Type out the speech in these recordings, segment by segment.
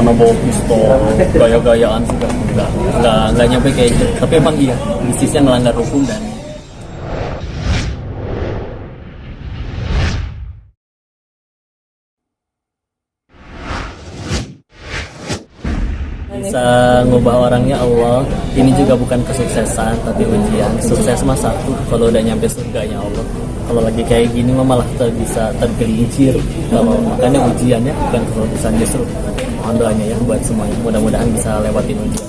mana bawa pistol, gaya-gayaan sih nggak nyampe kayak gitu. Tapi emang iya, bisnisnya melanggar hukum dan bisa ngubah orangnya Allah. Ini juga bukan kesuksesan tapi ujian. Sukses mah satu, kalau udah nyampe surganya Allah. Kalau lagi kayak gini mah malah bisa tergelincir. Kalau makanya ujiannya bukan kesuksesan, justru mohon doanya ya buat semuanya. Mudah-mudahan bisa lewatin ujian.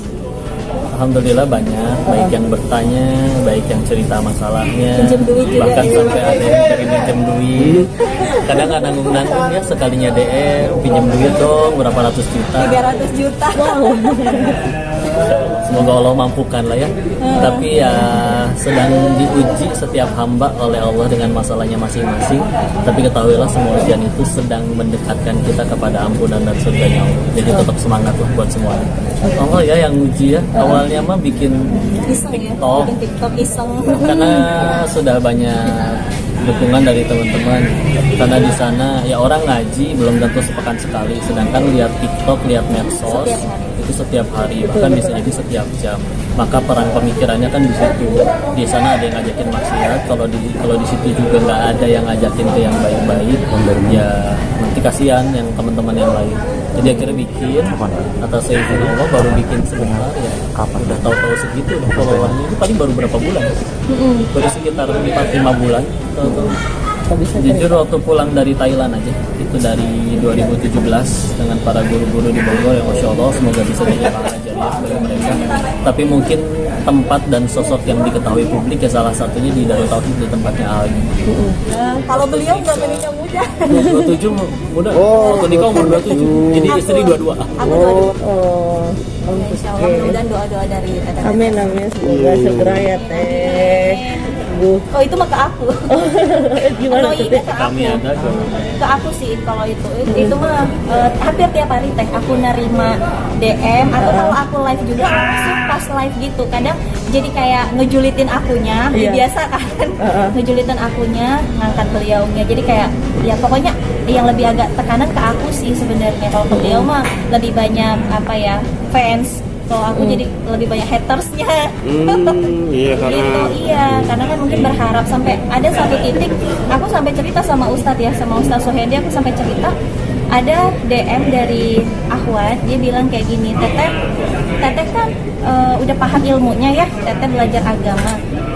Alhamdulillah banyak, baik yang bertanya, baik yang cerita masalahnya, bahkan sampai ada yang dari pinjam duit. Kadang nanggung-nanggung ya, sekalinya DM, pinjam duit dong, berapa ratus juta. 300 juta. Wow. Semoga Allah mampukan lah ya. Tapi ya sedang diuji setiap hamba oleh Allah dengan masalahnya masing-masing. Tapi ketahuilah semua ujian itu sedang mendekatkan kita kepada ampunan dan surganya Allah. Jadi tetap semangat lah buat semuanya. Allah ya yang uji ya. Awalnya mah bikin Iseng TikTok. ya, bikin TikTok iseng. Karena sudah banyak dukungan dari teman-teman. Karena di sana ya orang ngaji belum tentu sepekan sekali, sedangkan lihat TikTok, lihat medsos itu setiap hari, bahkan bisa jadi setiap jam. Maka perang pemikirannya kan di situ. Di sana ada yang ngajakin maksiat, kalau di situ juga nggak ada yang ngajakin ke yang baik-baik. Ya nanti kasihan yang teman-teman yang lain. Jadi akhirnya bikin atas izin Allah, baru bikin sebentar ya. Kapan udah tahu-tahu segitu udah followernya itu paling baru berapa bulan? Baru sekitar 4-5 bulan. Jujur waktu pulang dari Thailand aja, itu dari 2017 dengan para guru-guru di Bogor yang Masya Allah semoga bisa jadi pengajar bagi mereka. Tapi mungkin tempat dan sosok yang diketahui publik ya salah satunya di Darut Tauhid, di tempatnya Ali. Kalau beliau nggak menikah muda. 27 muda, waktu nikah umur 27, jadi istri 22. Aku 22. Insya Allah mudah-mudahan doa-doa dari Teteh. Amin amin, semoga segera ya Teh. Oh itu mah ke aku. Gimana tuh Teh? Kami ada Ke aku sih kalau itu mah hampir tiap hari Teh aku nerima DM atau kalau aku live juga langsung pas live gitu. Kadang jadi kayak ngejulitin akunya, biasa kan ngejulitin akunya, ngangkat beliaunya. Jadi kayak ya pokoknya yang lebih agak tekanan ke aku sih sebenarnya. Kalau ke beliau mah lebih banyak apa ya, fans. Kalau aku jadi lebih banyak hatersnya. Iya karena Karena kan mungkin berharap sampai ada satu titik aku sampai cerita sama Ustadz ya, sama Ustadz Sohedi, aku sampai cerita ada DM dari Ahwat, dia bilang kayak gini, Teteh kan udah paham ilmunya ya, Teteh belajar agama,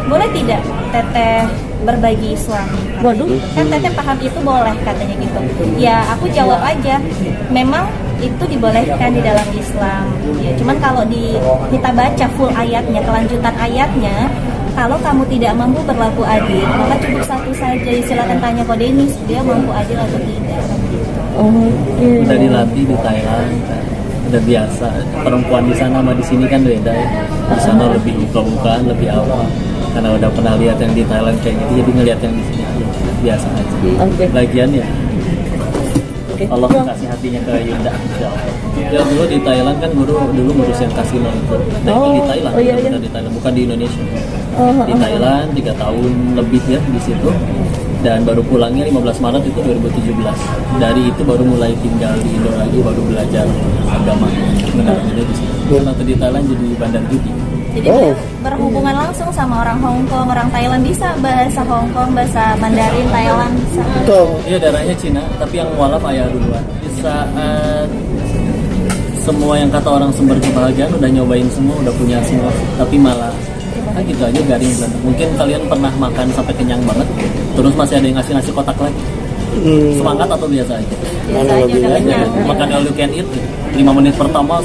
boleh tidak Teteh berbagi Islam? Waduh. Kan Teteh paham itu boleh katanya gitu. Ya aku jawab aja, memang itu dibolehkan di dalam Islam. Ya, cuman kalau kita baca full ayatnya, kelanjutan ayatnya, kalau kamu tidak mampu berlaku adil, maka cukup satu saja. Silakan tanya ke Denis, dia mampu adil atau tidak. udah dilatih di Thailand kan. Udah biasa. Perempuan di sana sama di sini kan beda ya. Di sana lebih buka-bukaan, lebih awal. Karena udah pernah lihat yang di Thailand kayak gitu, jadi ngelihat yang di sini aja biasa aja. Lagian ya Allah kasih hatinya ke Yunda. Ya dulu di Thailand kan dulu ngurus yang kasino itu. Nah itu di Thailand, benar di Thailand, bukan di Indonesia. Di Thailand 3 tahun lebih ya di situ. Dan baru pulangnya 15 Maret itu 2017. Dari itu baru mulai tinggal di Indo lagi, baru belajar agama. Benar di situ. Waktu di Thailand jadi bandar judi. Jadi berhubungan langsung sama orang Hong Kong, orang Thailand, bisa bahasa Hong Kong, bahasa Mandarin Thailand bisa. Iya darahnya Cina, tapi yang mualaf ayah duluan. Di saat semua yang kata orang sumber kebahagiaan udah nyobain semua, udah punya semua, tapi malah gitu aja garing banget. Mungkin kalian pernah makan sampai kenyang banget, terus masih ada yang ngasih kotak lagi. Semangat atau biasa aja? Biasa aja udah kenyang. Makan all you can eat 5 menit pertama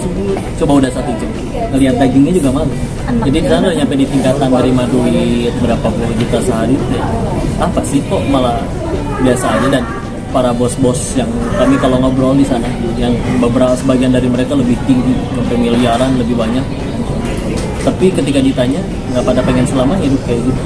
coba udah 1 jam. Ngeliat dagingnya juga malu. Jadi di sana udah nyampe di tingkatan terima duit berapa puluh juta sehari. Apa sih kok malah biasa aja. Dan para bos-bos yang kami kalau ngobrol di sana, yang beberapa sebagian dari mereka lebih tinggi, sampai miliaran lebih banyak. Tapi ketika ditanya nggak pada pengen selama hidup kayak gitu.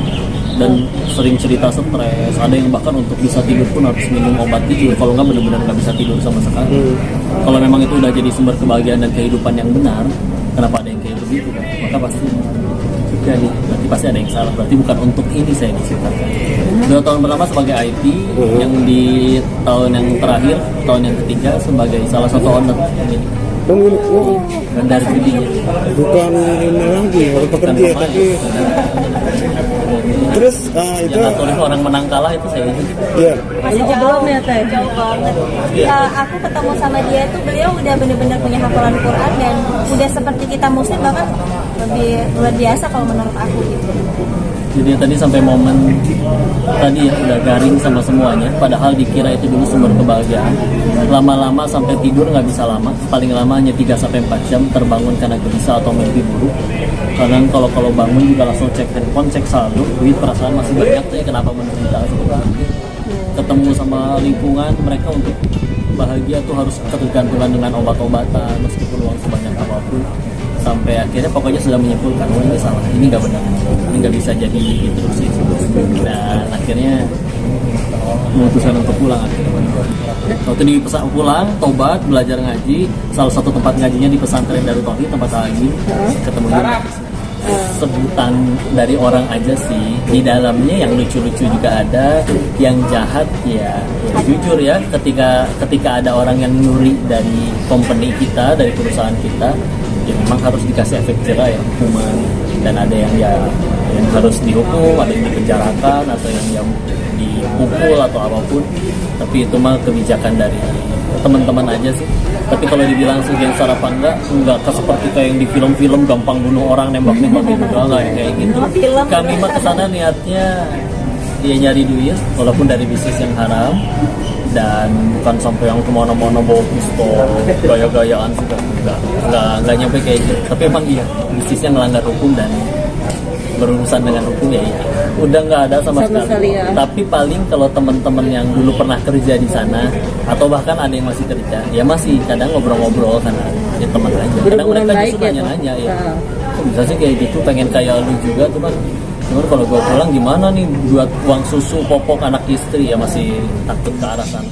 Dan sering cerita stres, ada yang bahkan untuk bisa tidur pun harus minum obat tidur, kalau nggak benar-benar nggak bisa tidur sama sekali. Kalau memang itu udah jadi sumber kebahagiaan dan kehidupan yang benar, kenapa ada yang kayak begitu kan? Maka pasti jadi, berarti pasti ada yang salah, berarti bukan untuk ini saya diciptakan. 2 tahun pertama sebagai IT, yang di tahun yang terakhir, tahun yang ketiga sebagai salah satu owner ini. Bandar Judi. Bukan ini lagi, orang Bukan pekerja pemain. tapi terus itu Yang tulis orang menang kalah itu saya juga. ya Masih Belum jauh, ya, Teh? jauh banget. Iya. Aku ketemu sama dia tuh beliau udah bener-bener punya hafalan Quran dan udah seperti kita muslim, bahkan lebih luar biasa kalau menurut aku gitu. Jadi tadi sampai momen tadi ya udah garing sama semuanya, padahal dikira itu dulu sumber kebahagiaan. Lama-lama sampai tidur nggak bisa lama, paling lama hanya 3-4 jam terbangun karena gelisah atau mimpi buruk. Kadang kalau bangun juga langsung cek handphone, cek saldo, duit perasaan masih banyak, tapi kenapa menderita seperti itu. Ketemu sama lingkungan, mereka untuk bahagia tuh harus ketergantungan dengan obat-obatan meskipun uang sebanyak apapun. Sampai akhirnya pokoknya sudah menyimpulkan, oh ini salah, ini nggak benar, ini nggak bisa jadi terus itu. Dan akhirnya memutuskan untuk pulang akhirnya. Waktu di pesan pulang, tobat, belajar ngaji, salah satu tempat ngajinya di pesantren Darut Tauhid, tempat lagi ketemu juga. Sebutan dari orang aja sih, di dalamnya yang lucu-lucu juga ada, yang jahat ya jujur ya, ketika ada orang yang nyuri dari company kita, dari perusahaan kita, ya memang harus dikasih efek jerah ya, hukuman. Dan ada yang yang harus dihukum, ada yang dipenjarakan, atau yang dipukul atau apapun. Tapi itu mah kebijakan dari teman-teman aja sih. Tapi kalau dibilang segensar apa enggak seperti kayak yang di film-film gampang bunuh orang, nembak-nembak gitu, enggak yang kayak gitu. Film Kami mah kesana niatnya ya nyari duit, walaupun dari bisnis yang haram, dan bukan sampai yang kemana-mana bawa pistol, gaya-gayaan juga nggak nyampe kayak gitu. Tapi emang iya, bisnisnya melanggar hukum dan berurusan dengan hukum ya, udah nggak ada sama sekali. ya. Tapi paling kalau teman-teman yang dulu pernah kerja di sana atau bahkan ada yang masih kerja, ya masih kadang ngobrol-ngobrol karena ya teman aja. Kadang Berhubungan mereka baik justru ya, nanya-nanya ya, Pak? kok bisa sih kayak gitu, pengen kayak lu juga tuh kan. Cuman kalau gue pulang gimana nih buat uang susu popok anak istri, ya masih takut ke arah sana.